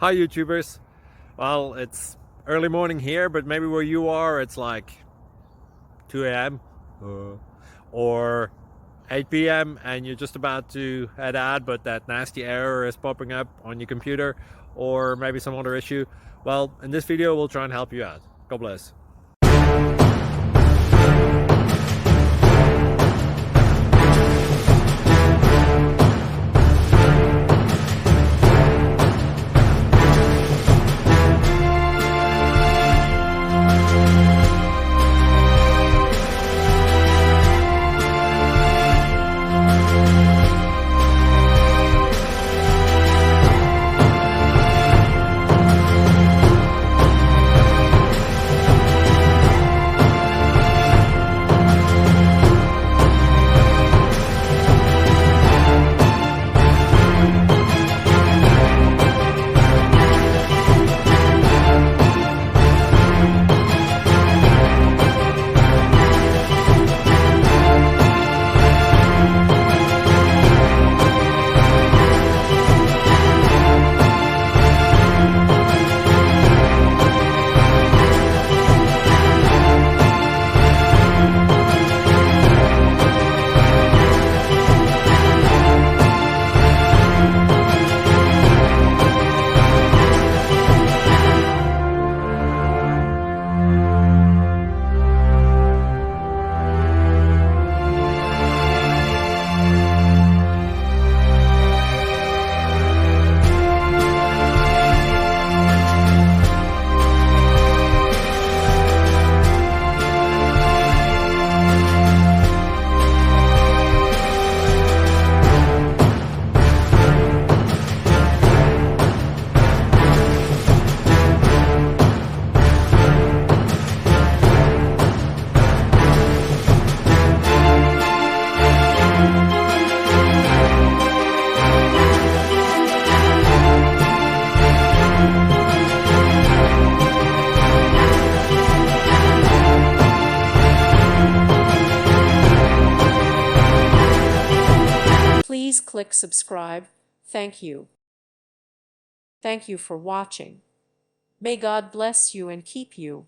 Hi YouTubers. Well, it's early morning here, but maybe where you are it's like 2 a.m. Or 8 p.m. and you're just about to head out, but that nasty error is popping up on your computer, or maybe some other issue. Well, in this video we'll try and help you out. God bless. Please click subscribe. Thank you. Thank you for watching. May God bless you and keep you.